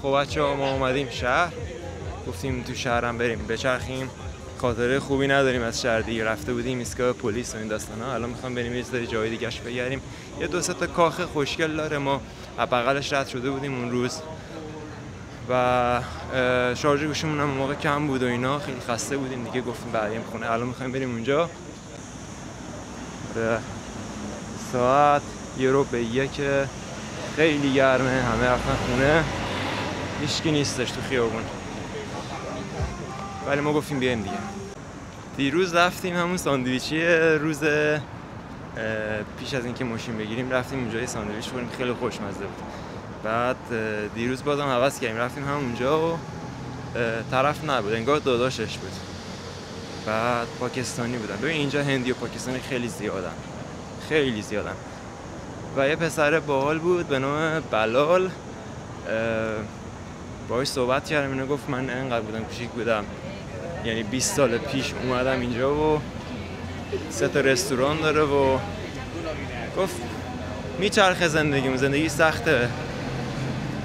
خب بچه‌ها ما اومدیم شهر، گفتیم تو شهرم بریم بچرخیم. خاطره خوبی نداریم از شهر دیگه. رفته بودیم ایستگاه پلیس و این داستانا. الان میخوام بریم یه سری جای دیگه‌اش بگردیم. یه دو سه تا کاخ خوشگل داره، ما از بغلش رد شده بودیم اون روز و شارژ گوشیمون هم موقع کم بود و اینا، خیلی خسته بودیم دیگه، گفتیم بریم خونه. الان میخوایم بریم اونجا. ساعت 1:01 خیلی گرمه، همه رفتن خونه، هیچکی نیستش تو خیابون، ولی ما گفتیم بیایم دیگه. دیروز رفتیم همون ساندویچی روز پیش از اینکه ماشین بگیریم، رفتیم اونجا یه ساندویچ خوردیم، خیلی خوشمزه بود. بعد دیروز بازم حوض کردیم رفتیم همونجا و طرف نبود، انگار داداشش بود. بعد پاکستانی بودن. ببین اینجا هندی و پاکستانی خیلی زیادن و یه پسر باحال بود به نام بلال، باهاش صحبت کردم، اینو گفت من انقدر بودم کوچیک بودم، یعنی 20 سال پیش اومدم اینجا و 3 تا رستوران داره و گفت میچرخه زندگی سخته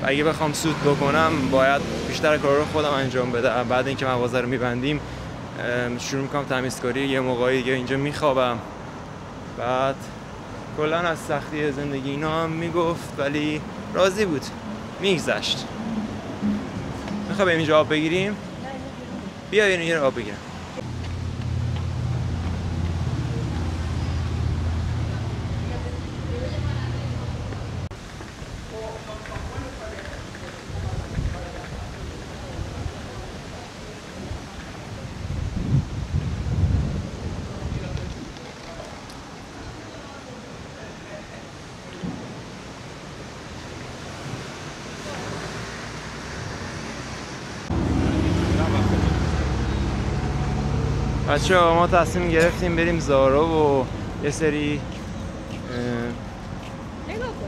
و اگه بخوام سود بکنم باید بیشتر کارا رو خودم انجام بدم. بعد اینکه مغازه رو میبندیم شروع میکنم تمیزکاری، یه موقعی دیگه اینجا میخوابم. بعد کلا از سختی زندگی اینا هم میگفت ولی راضی بود، میگذشت. میخوای بریم اینجا آب بگیریم؟ بیا بریم یه آب بگیرم. بچه‌ها ما تصمیم گرفتیم بریم زارا و یه سری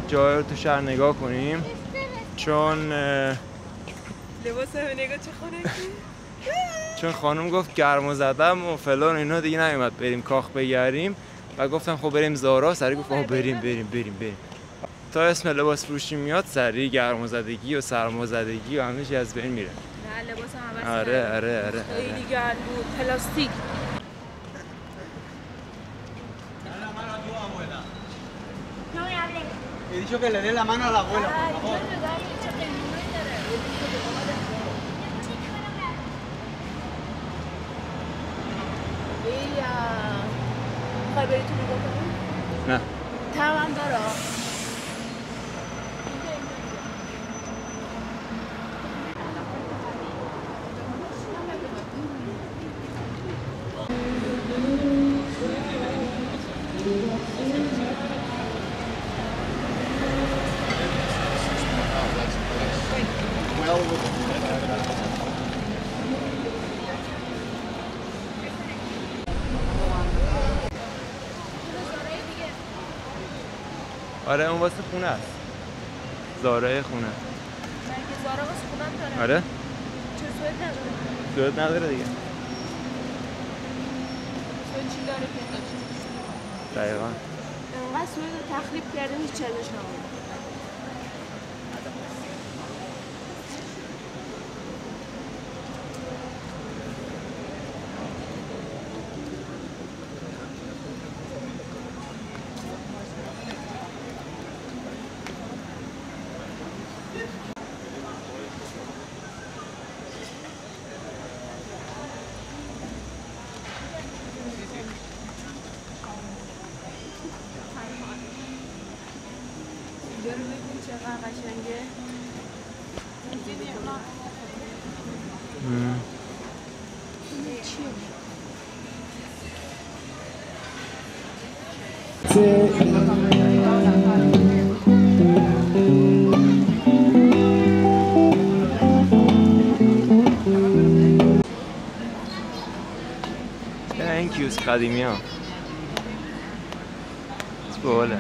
جای رو تو شهر نگاه کنیم، چون لباس همه نگاه چه خنکی. چون خانم گفت گرما زدم و فلان اینا، دیگه نمیاد بریم کاخ بگیریم و گفتم خب بریم زارا. سریع گفت بریم تا اسم لباس فروشی میاد سریع گرما زدگی و سرما زدگی و همه چی از بین میره. نه لباس هم عوض کردم. آره خیلی گرم بود، پلاستیک. He dicho que le dé la mano a la abuela, por favor. میخوای بری تو نگاه کنی؟ نه تمام داره. آره اون واسه خونه است، زارای خونه. مگه زارا واسه خونم داره؟ آره چه سوئد نداره؟ سوئد نداره دیگه. سوئد چی داره پیداش؟ دقیقاً انقدر سوئد رو تخریب کرده هیچ چیزش نمونده. اینجا رو ببین چقدر قشنگه. این چیه؟ Thank you قدیمی ها باله.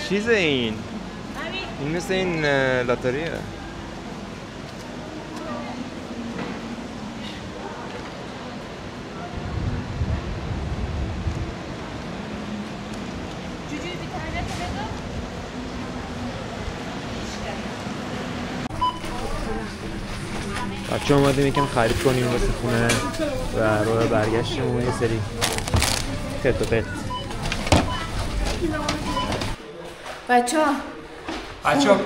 چیزه این مثل این لاتاریه. بچه اومدیم یکم خرید کنیم واسه خونه و راه برگشتمون یه سری خرت و پرت. بچه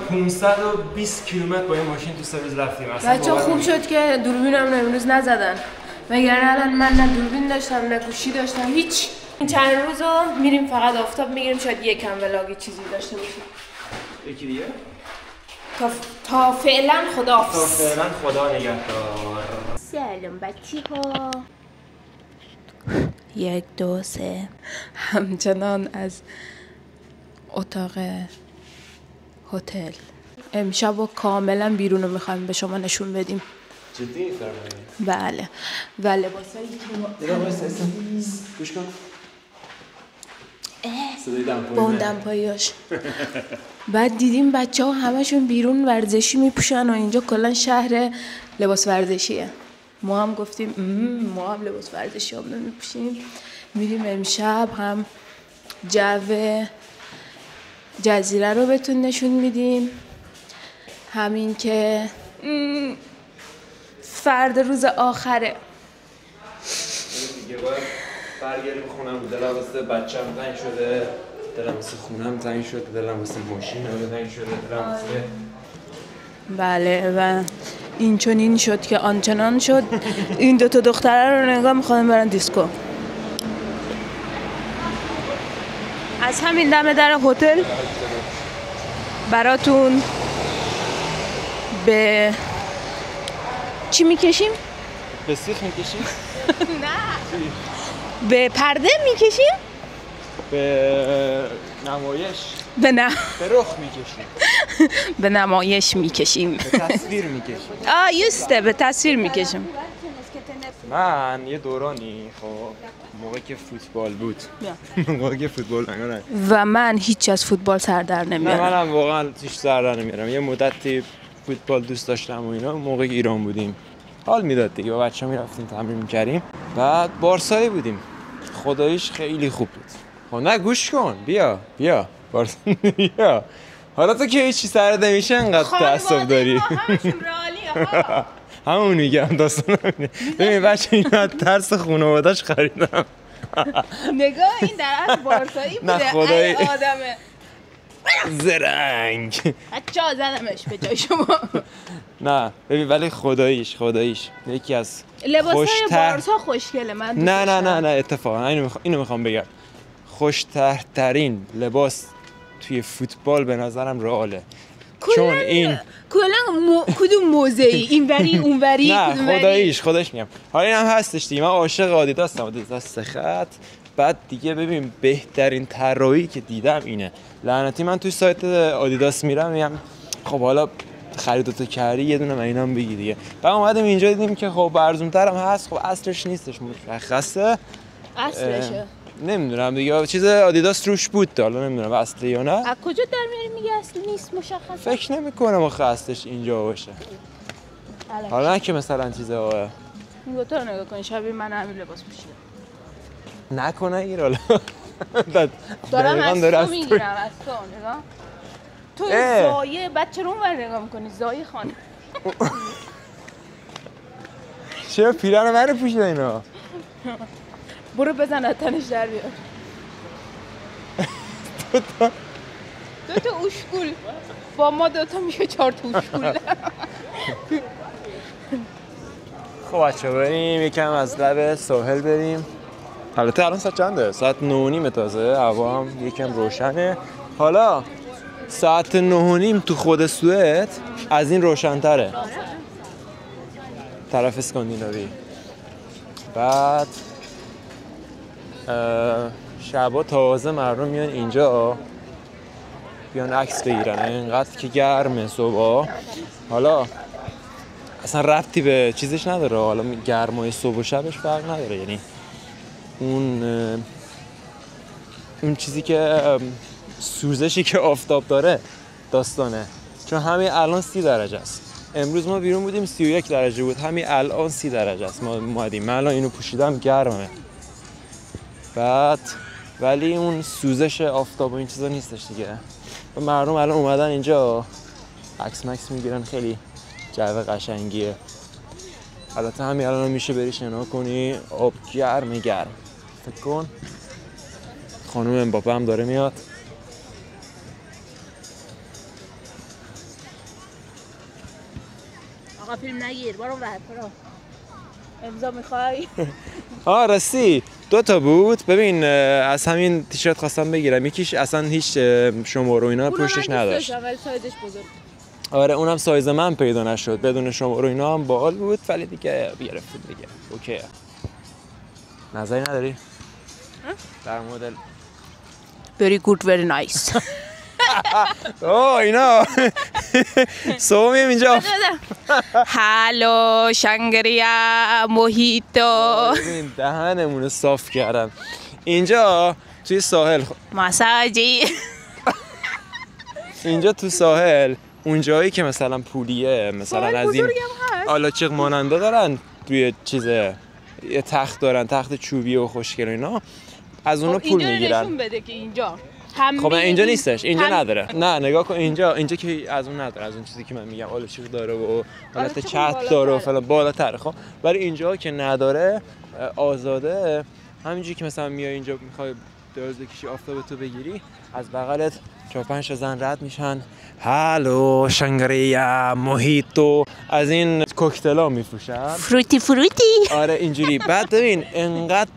520 کیلومتر با این ماشین تو 3 روز رفتیم. بچه خوب شد که دوربینم امروز نزدن، وگرنه الان من نه دوربین داشتم نه گوشی داشتم، هیچ. این چند روزو میریم فقط آفتاب میگیریم، شاید یکم ولاگی چیزی داشته باشیم. یکی دیگه؟ تا فعلا خداحافظ. تا فعلا خدا نگهدار. سلام بچه ها. 1 2 3 همچنان از اتاق هتل امشب و کاملا بیرون رو میخوایم به شما نشون بدیم. جدی فرمایید؟ بله و لباسایی که گوش کن با اون دمپاییاش. بعد دیدیم بچه ها همشون بیرون ورزشی میپوشن و اینجا کلا شهر لباس ورزشیه. ما هم گفتیم ما هم لباس ورزشی هم میپوشیم، میریم امشب هم جو جزیره رو بهتون نشون میدیم، همین که فرد روز آخره. دیگه باید برگردیم خونم. دلم واسه بچه‌م تنگ شده، دلم واسه خونم تنگ شده، دلم واسه ماشینم تنگ شده، دلم واسه بله و این چنین شد که آنچنان شد. این 2 تا دختره رو نگاه میخوام برن دیسکو. از همین دم در هتل براتون به چی میکشیم؟ به سیخ میکشیم؟ نه به پرده میکشیم؟ به نمایش؟ به رخ میکشیم. به نمایش میکشیم. به تصویر میکشیم. یسته به تصویر میکشیم. من یه دورانی خب موقعی که فوتبال بود موقعی که فوتبال نگاه و من هیچ از فوتبال سر در نمیارم. نه منم واقعا هیچ سر در نمیارم. یه مدتی فوتبال دوست داشتم و اینا. موقعی که ایران بودیم حال میداد دیگه، با بچه‌ها میرفتیم تمرین می‌کردیم. بعد بارسایی بودیم، خداییش خیلی خوب بود. خب نه گوش کن، بیا بارسا بیا. حالا تو که هیچی سرت نمیشه انقدر تعصب داری. همشون رئالی آقا. همون میگم داستان همینه. ببین بچه اینو ترس خانواده‌اش خریدم. نگاه این در بارسایی بوده. نه خدایی ای آدمه زرنگ بچه ها زدمش به جای شما. نه ببین ولی خداییش یکی از لباسای بارسا خوشگله. من نه اتفاقا اینو میخوام بگم، خوش‌ترین لباس توی فوتبال به نظرم رئاله. چون این کدوم موزه‌ای اینوری اونوری؟ نه خداییش میگم. حالا اینم هستش دیگه، من عاشق آدیداسم، آدیداس 3 خط. بعد دیگه ببین بهترین طراحی که دیدم اینه. لعنتی من توی سایت آدیداس میرم میگم خب حالا خریدتو کردی یه دونه اینام بگی دیگه. بعد اومدیم اینجا دیدیم که خب ارزان‌ترم هست. خب اصلش نیستش مشخصه. اصلشه نمیدونم دیگه، چیز آدیداس روش بود، حالا نمیدونم اصلی یا نه. از کجا در میاری میگه اصل نیست مشخصه؟ فکر نمی‌کنم آخه اصلش اینجا باشه. حالا نه که مثلا چیزا این دوتا رو نگاه کن، شبیه من همین لباس پوشیدم. نکنه این حالا دارم از تو میگیرم، از تو نگاه. تو زایه بچه رو اونور نگاه میکنی، زایه خانه. چرا پیرن من پوشیده اینا؟ برو بزن از تنش در بیار. دو تا اوشکول با ما 2 تا میشه 4 تا اوشکول. خب بچه بریم یکم از لب ساحل بریم. البته الان ساعت چنده؟ ساعت 9:30 تازه، هوا هم یکم روشنه. حالا ساعت 9:30 تو خود سوئد از این روشن‌تره، طرف اسکاندیناوی. بعد شبا تازه مردم میان اینجا بیان عکس بگیرن، اینقدر که گرمه صبح. حالا اصلا ربطی به چیزش نداره، حالا گرمای صبح و شبش فرق نداره، یعنی اون چیزی که سوزشی که آفتاب داره داستانه. چون همین الان 30 درجه است. امروز ما بیرون بودیم 31 درجه بود، همین الان 30 درجه است. ما اومدیم، من الان اینو پوشیدم گرمه. بعد ولی اون سوزش آفتاب و این چیزا نیستش دیگه. و مردم الان اومدن اینجا عکس مکس میگیرن، خیلی جو قشنگیه. البته همین الان میشه بری شنا کنی، آب گرم. فکر کن خانم امباپه هم داره میاد. آقا فیلم نگیر، برو برو. امضا میخوای؟ راستی 2 تا بود. ببین از همین تیشرت خواستم بگیرم، یکیش اصلا هیچ شماره و اینا پشتش نداشت. ولی سایزش بزرگ. آره اونم سایز من پیدا نشد، بدون شماره و اینا هم باحال بود، ولی دیگه گرفتیم دیگه. اوکی. نظری نداری؟ در مدل very good very nice. اینا سومیم اینجا. هالو شانگریا موهیتو. ببین دهنمون رو صاف کردم. اینجا توی ساحل ماساژی. اینجا تو ساحل اون جایی که مثلا پولیه، مثلا از این آلاچیق ماننده دارن توی چیزه، یه تخت دارن، تخت چوبی و خوشگل و اینا، از اونو پول میگیرن. اینجا نشون بده که اینجا خب اینجا نیستش، اینجا نداره. نه نگاه کن اینجا که از اون نداره، از اون چیزی که من میگم آلاچیق داره و حالت چت داره و فلان بالاتره. خب برای اینجا که نداره آزاده، همینجوری که مثلا میای اینجا میخوای دراز بکشی آفتاب تو بگیری، از بغلت 4-5 تا زن رد میشن، هالو شانگریا موهیتو، از این کوکتلا میفروشن، فروتی. آره اینجوری. بعد ببین انقدر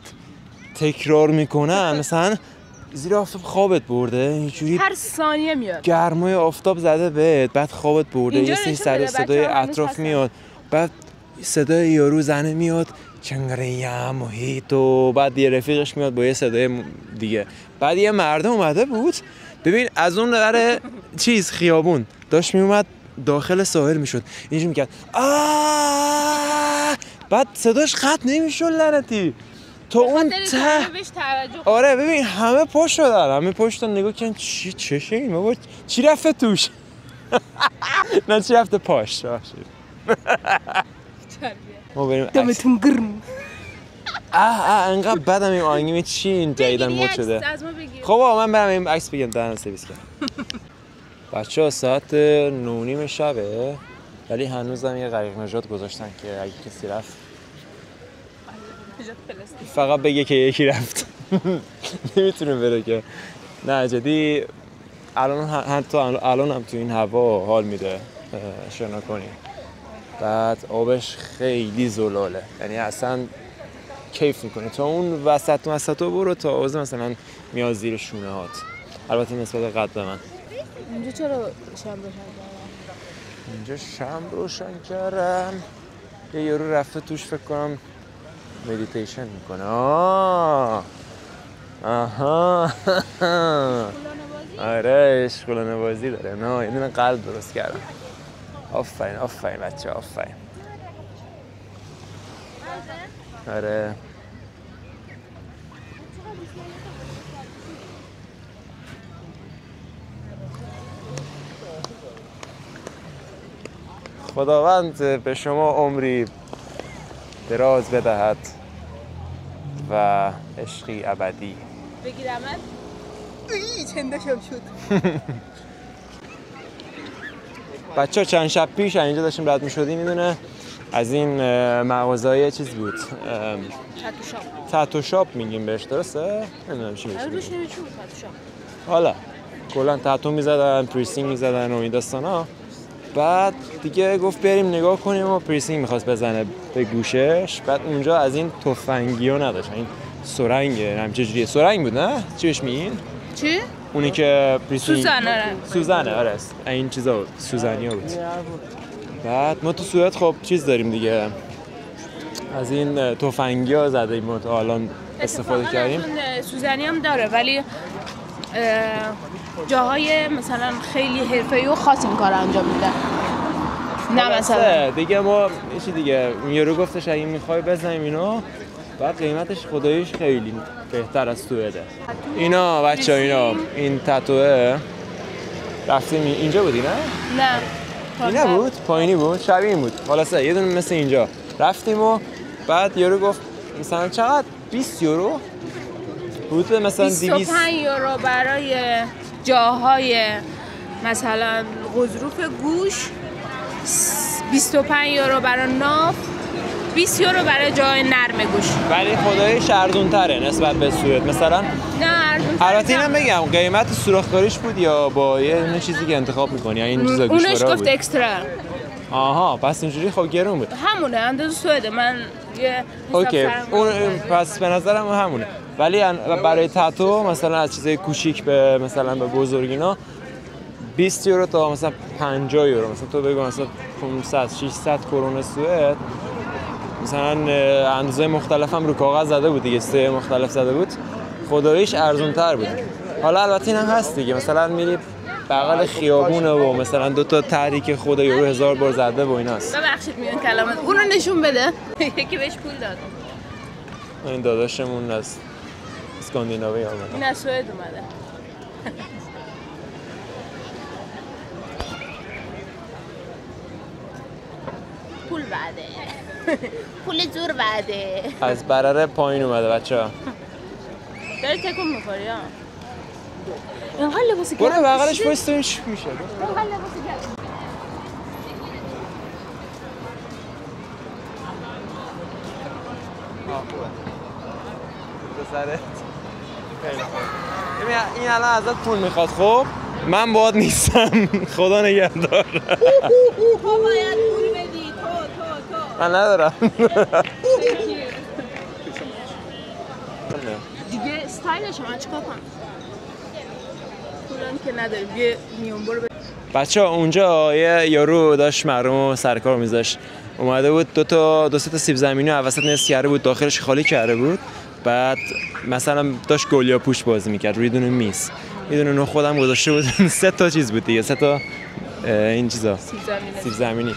تکرار میکنن، مثلا زیر آفتاب خوابت برده اینجوری، هر ثانیه میاد گرمای آفتاب زده بهت، بعد خوابت برده، یه سری سر صدای اطراف میاد، بعد صدای یارو زنه میاد شانگریا موهیتو، بعد یه رفیقش میاد با یه صدای دیگه، بعد یه مرد اومده بود ببین از اون ور چیز خیابون داشت میومد داخل ساحل میشد، اینجوری میکرد بعد صداش قطع نمیشد لعنتی تو اون آره ببین همه پشت شدن نگاه کن چشه این بابا، چی رفته توش؟ نه چی رفته پاش. ما بریم دمتون گرم. انقدر بدم این آهنگی چی این جدیدن مود شده. خب من برم این عکس بگیرم دهن سرویس کنم. بچه‌ها ساعت 9:30 شبه ولی هنوزم یه غریق نژاد گذاشتن که اگه کسی رفت فقط بگه که یکی رفت. نمیتونه بره که نه جدی. الان هم تو این هوا حال میده شنا کنی. بعد آبش خیلی زلاله، یعنی اصلا کیف میکنه. تا اون وسط برو تا آوازه مثلا میاد زیر شونه هات. البته نسبت قد من. اینجا چرا شم روشن کردن؟ اینجا شم روشن کردن. یه یارو رفته توش فکر کنم مدیتیشن میکنه. آها آره اشغال نوازی داره. نه یه دونه قلب درست کردم. آفرین بچه آفرین. آره خداوند به شما عمری دراز بدهد و عشقی ابدی. بگیرم چندشم شد. بچه ها چند شب پیش اینجا داشتیم رد می شدیم میدونه از این مغازه‌های چیز بود تاتو شاپ میگیم بهش، درسته؟ نمیدونم چی میشه. حالا کلا تاتو میزدن، پریسینگ میزدن و این داستانا. بعد دیگه گفت بریم نگاه کنیم و پریسینگ میخواست بزنه به گوشش. بعد اونجا از این تفنگی ها نداشت، این سرنگه همچجوریه سرنگ بود نه؟ چی بهش میگین؟ چی؟ اونی که پریسینگ سوزنه آره این چیزا سوزنی ها بود. بعد ما تو سوئد خب چیز داریم دیگه از این تفنگی ها زده ایم تا الان استفاده کردیم. سوزنی هم داره ولی جاهای مثلا خیلی حرفه‌ای و خاص این کار انجام میدن. نه مثلا دیگه ما چی دیگه یارو گفتش اگه میخوای بزنیم اینو بعد قیمتش خداییش خیلی بهتر از سوئده. اینا بچه‌ها این تاتوه رفتیم اینجا بودی نه؟ نه این نبود؟ پایینی بود؟ شبیه این بود. خلاصه یه دونه مثل اینجا رفتیم و بعد یارو گفت مثلا چقدر 20 یورو بود مثلا 25 یورو برای جاهای مثلا غضروف گوش، 25 یورو برای ناف 20 یورو برای جای نرم گوش. ولی خداییش ارزون‌تره نسبت به سوئد مثلا. نه ارزون. البته اینم بگم قیمت سوراخ‌کاریش بود یا با یه چیزی که انتخاب می‌کنی یعنی این چیزا گوشواره بود. اونش گفت اکسترا. آها پس اینجوری خب گرون بود. همونه اندازه سوئد من یه اوکی اون پس به نظرم همونه. ولی برای تتو مثلا از چیزای کوچیک به مثلا به بزرگینا 20 یورو تا مثلا 50 یورو مثلا تو بگو مثلا 500 600 کرون سوئد مثلا اندازه مختلف هم رو کاغذ زده بود دیگه سه مختلف زده بود خداییش ارزون تر بود. حالا البته این هم هست دیگه مثلا میری بغل خیابونه و مثلا دو تا تحریک خود یورو 1000 بار زده و ایناست. ببخشید میون کلمات اونو نشون بده. یکی بهش پول داد. این داداشمون از اسکاندیناوی اومده. این از سوئد اومده. پول بعده. پول زور بعده. از برره پایین اومده بچه‌ها. داری تکون می‌خوری ها. اینقدر لباس گرم. برو بغلش وایسین چی میشه؟ اینقدر لباس گرم. سرت خیلی خوب. این الان ازت پول میخواد خب من باهات نیستم خدا نگهدار. تو باید پول بدی تو من ندارم. دیگه استایلش من چیکار کنم؟ پولانی که نداری بیا میون برو. بچه‌ها اونجا یه یارو داشت مردمو سرکار میذاشت اومده بود دو سه تا سیب زمینی وسط نصف کرده بود داخلش خالی کرده بود بعد مثلا داشت گلیا پوش بازی میکرد روی دونه میز یه دونه نون خودم گذاشته بود سه تا چیز بود دیگه سه تا این چیزا سیب زمینی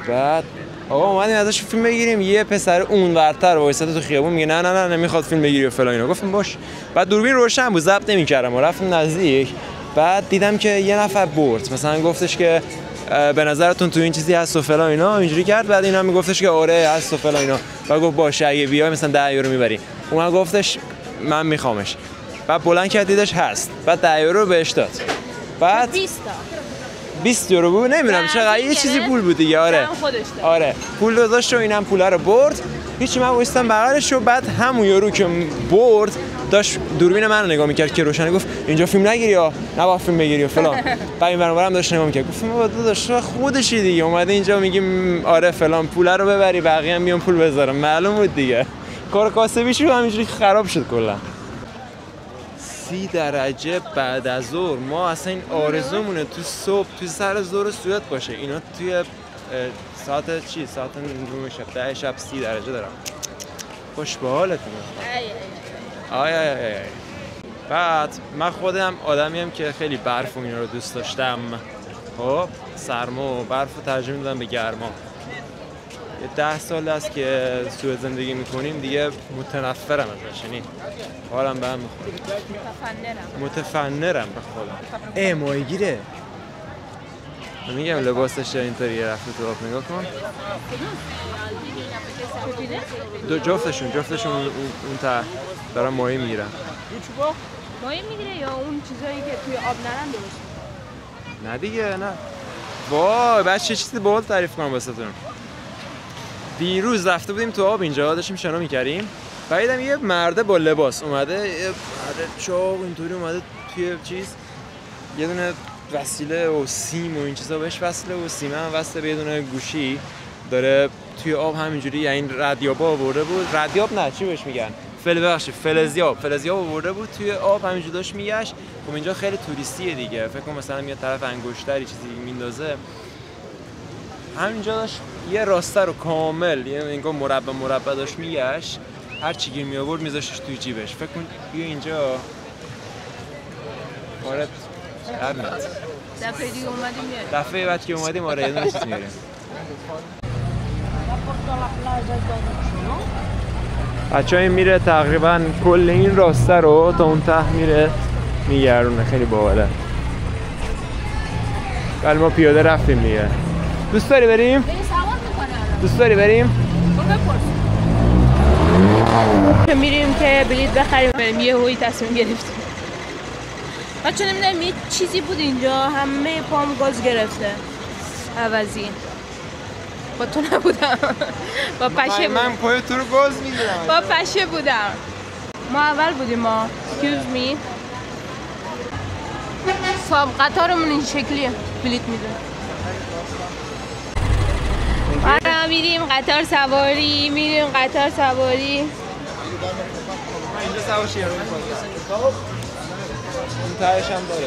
بعد آقا اومدیم ازش فیلم بگیریم یه پسر اون ورتر وایساده تو خیابون میگه نه نمیخواد فیلم بگیری و فلان اینا گفتم باش بعد دوربین روشن بود ضبط نمی‌کردم و رفتم نزدیک بعد دیدم که یه نفر برد مثلا گفتش که به نظرتون تو این چیزی هست و فلان اینا اینجوری کرد بعد اینا میگفتش که آره هست و فلان اینا بعد گفت باشه اگه بیای مثلا 10 یورو میبری اون گفتش من میخوامش بعد بلند کرد دیدش هست بعد 10 یورو بهش داد بعد 20 یورو بود نمیدونم چقدر یه چیزی پول بود دیگه آره پول گذاشت و اینم پولا رو برد هیچی من وایستم بغلش و بعد همون یورو که برد داشت دوربین من رو نگاه میکرد که روشن گفت اینجا فیلم نگیری یا نباید فیلم بگیری و فلان بعد این برام داشت نگاه میکرد گفتم بابا داداش خودشی دیگه اومده اینجا میگیم آره فلان پولا رو ببری بقیه هم میان پول بذارم معلوم بود دیگه کار کاسبیش رو همینجوری خراب شد کلا 30 درجه بعد از ظهر ما اصلا این آرزومونه تو صبح تو سر ظهر سوئد باشه اینا توی ساعت نون شب 10 شب 30 درجه دارم خوش به حالتون آی بعد من خودم آدمیم که خیلی برف و اینا رو دوست داشتم خب سرما و برف رو ترجیح میدم به گرما یه 10 سال است که سوئد زندگی میکنیم دیگه متنفرم ازش یعنی حالم به هم میخوره متفنرم به خدا ماهیگیره میگم لباسش اینطوریه رفته تو آب نگاه کن دو جفتشون اون تا دارن ماهی میگیرن ماهی میگیره یا اون چیزایی که توی آب نرن درست نه دیگه نه وای بچه چیزی باحال تعریف کنم واسهتون دیروز رفته بودیم تو آب اینجا داشتیم شنا میکردیم بعدم یه مرده با لباس اومده یه مرده چاق اینطوری اومده توی چیز یه دونه وسیله و سیم و این چیزا بهش وصله و سیم هم وصله به یه دونه گوشی داره توی آب همینجوری یعنی ردیابا آورده بود ردیاب نه چی بهش میگن فلزیاب آورده بود توی آب همینجوری داشت میگشت خب اینجا خیلی توریستیه دیگه فکر کنم مثلا یه طرف انگشتری چیزی میندازه همینجا داشت یه راسته رو کامل یعنی انگار مربع داشت میگشت هر چی گیر می آورد میذاشتش توی جیبش فکر کن بیا اینجا آره دفعه دیگه اومدیم دفعه بعد که اومدیم آره یه دونه چیز میاریم بچه های میره تقریبا کل این راسته رو تا اون ته میره میگردونه خیلی باحاله ولی ما پیاده رفتیم دیگه دوست داری بریم؟ دوست داری بریم؟ میریم که بلیط بخریم بریم یه هوی تصمیم گرفتیم بچه نمیدونم یه چیزی بود اینجا همه پام گاز گرفته عوضی با تو نبودم. با پشه من پای تو رو باز میگیرم. با پشه بودم. ما اول بودیم ما. Excuse me. صاحب قطارمون این شکلیه. بلیط میده. ما میریم قطار سواری، میریم قطار سواری. اینجا سوار شیرون می‌کنم. اون تهش هم داره.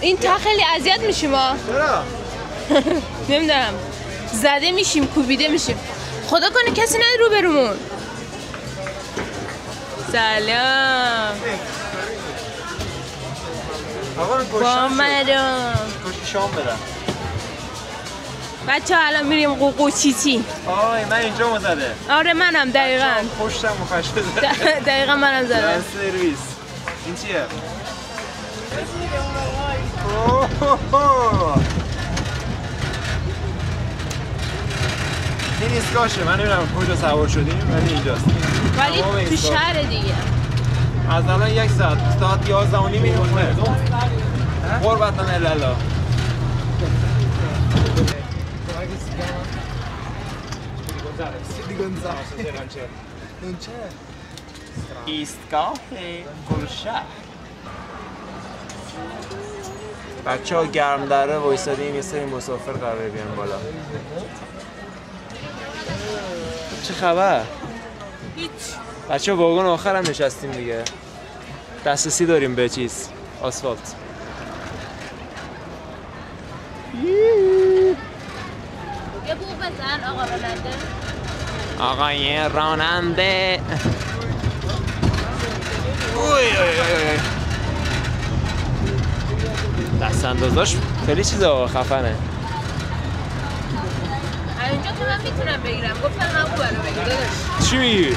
این تا خیلی اذیت میشیم ما. چرا؟ نمیدونم. زده میشیم، کوبیده میشیم. خدا کنه کسی نده رو برمون. سلام. آقا با مردم. کشتی شام بدم. بچه ها الان میریم قوقو چیچی. آی من اینجا مزده. آره منم دقیقاً. پشتم مخشده. دقیقاً منم زدم. سرویس. این چیه؟ این ایستگاهشه. من نمیدونم کجا سوار شدیم ولی اینجاست. ولی تو شهر دیگه. از الان 1 ساعت 11:30 میریم خونه. قربت الله. ایستگاه گلشهر. بچه ها گرم داره وایسادیم یه سری مسافر قراره بیان بالا. چه خبر؟ هیچ. بچه ها واگن آخر هم نشستیم دیگه. دسترسی داریم به چیز آسفالت. یه بو بزن آقا راننده. آقای راننده. دست اندازاش خیلی چیزا خفنه. اینجا که من میتونم بگیرم. گفتم من خوبه رو بگیر داداش. چی میگی؟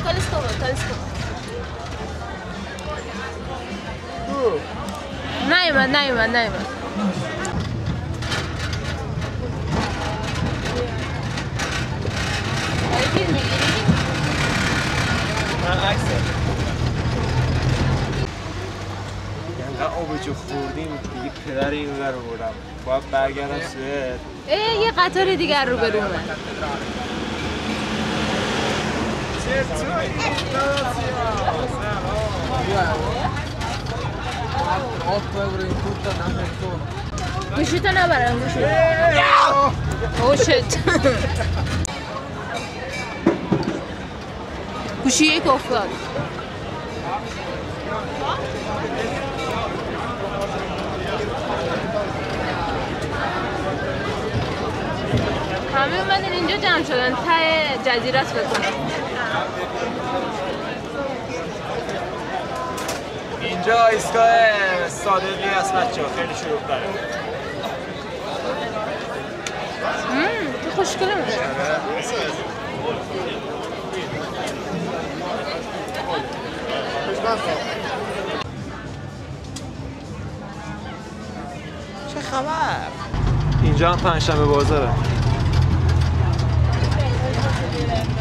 کالسکوبا. نیومد. فیلم میگیری؟ من عکسه. اینقدر آبجو خوردیم دیگه پدر این ور رو بردم. باید برگردم سوئد. یه قطار دیگر رو برونه. گوشیتو نبرم گوشی. اوه شت. گوشی یک افتاد. همه اومدن اینجا جمع شدن ته جزیره است بکنم. اینجا ایستگاه صادقی است بچه‌ها خیلی شروع داره. تو خوشگله میشه. چه خبر؟ اینجا هم پنجشنبه بازاره.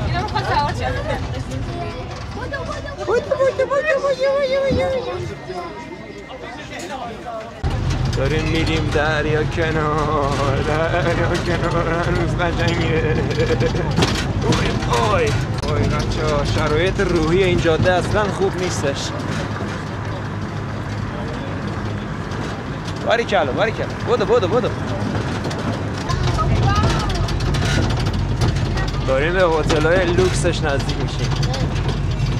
اینا میخواد سوار شه. داریم میریم دریا کنار هنوز قشنگه. اوی بچه‌ها شرایط روحی این جاده اصلا خوب نیستش. باریکلا بدو داریم به هتل‌های لوکسش نزدیک میشیم.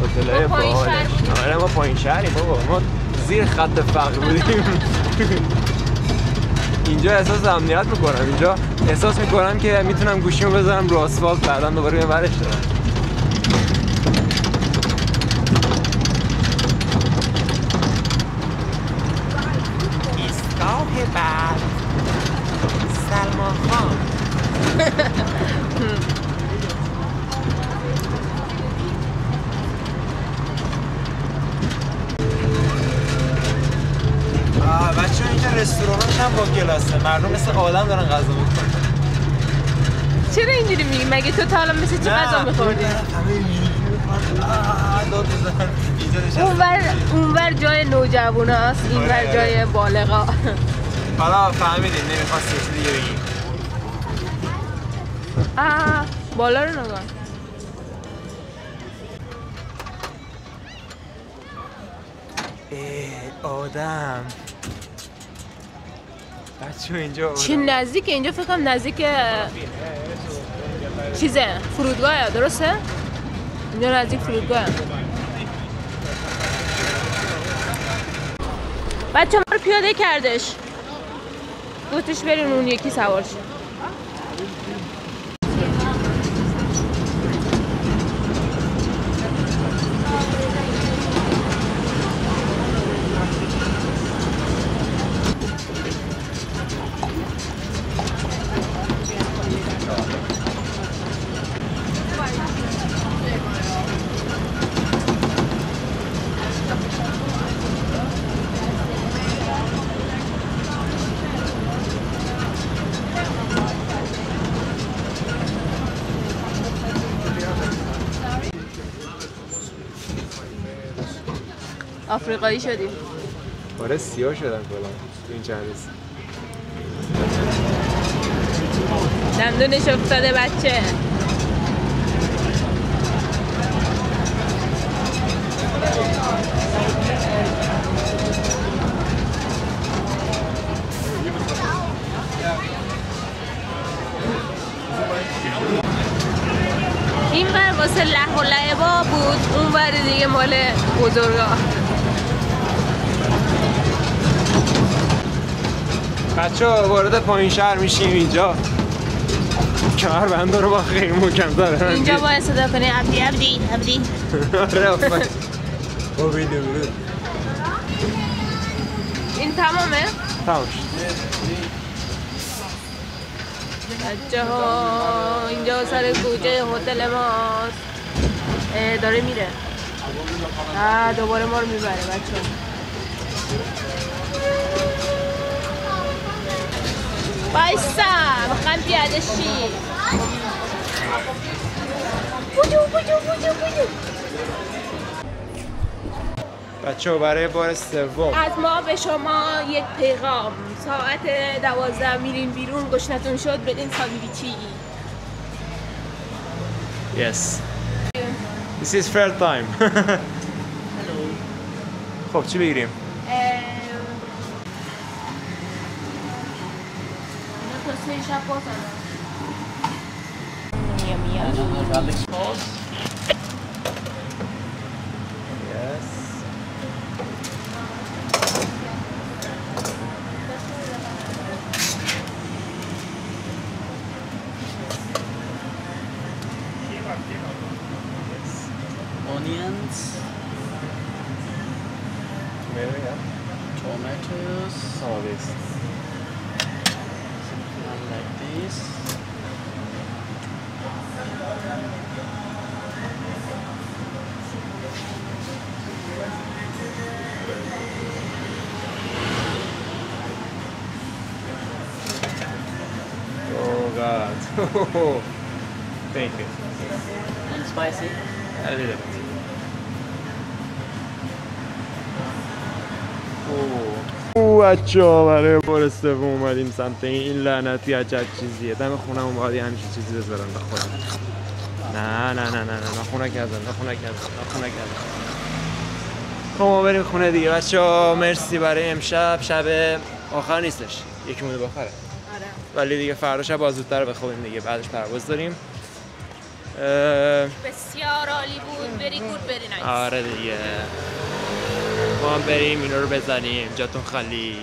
هتل‌های باحالش. آره ما پایین شهریم بابا. ما زیر خط فقر بودیم. اینجا احساس امنیت میکنم. اینجا احساس میکنم که میتونم گوشیمو بذارم رو آسفالت بعداً دوباره بیام ورش دارم. ایستگاه بعد سلمان خان. بچه اینجا رستوراناش هم با گلاسه. مردم مثل آدم دارن غذا میکنن. چرا اینجوری میگی؟ مگه تو تا حالا مثل چه غذا میخوردی؟ همه اینجوری اونور جای نوجواناست، اینور جای بالغا. حالا فهمیدین نمیخواست چیزی دیگه بگیم. بالا رو نگاه. آدم بچه اینجا چه نزدیک اینجا؟ فکر کنم نزدیک چیزه فرودگاهه، درسته؟ اینجا نزدیک فرودگاهه. بچه ما رو پیاده کردش، گفتش بریم اون یکی سوار شد. آفریقایی شدیم. آره سیاه شدن کلا این چند روز. دندونش افتاده بچه. این ور واسه لهو و لعبا بود، اون ور دیگه مال بزرگا. بچه ها وارد پایین شهر میشیم. اینجا کمربنده رو با خیلی محکم دارن. اینجا باید صدا کنی عبدی عبدی عبدی. آره آفرین. با ویدیو برود. این تمامه؟ تمام شد. بچه ها اینجا سر کوچه هتل ماست. داره میره. دوباره ما رو میبره بچه ها. بایستا میخوام پیاده شی. بودو. بچه ها برای بار سوم از ما به شما یک پیغام. ساعت 12 میرین بیرون، گشنتون شد بدین ساندویچی. Yes. This is fair time. خب چی بگیریم؟ Yes. Onions, Tomato, yeah. tomatoes, Some of this. and like this. Oh God. Thank you. And spicy. A little bit. بچه‌ها برای بار سوم اومدیم سمت این لعنتی عجب چیزیه. دم خونمون باید همچین چیزی بذارن به خودم. نه خونه کردن. خب ما بریم خونه دیگه بچه‌ها. مرسی برای امشب. شب آخر نیستش، یکی مونده باخره. آره. ولی دیگه فردا شب زودتر بخوابیم دیگه، بعدش پرواز داریم. بسیار عالی بود. very good very nice. آره دیگه ما هم بریم اینا رو بزنیم. جاتون خالی.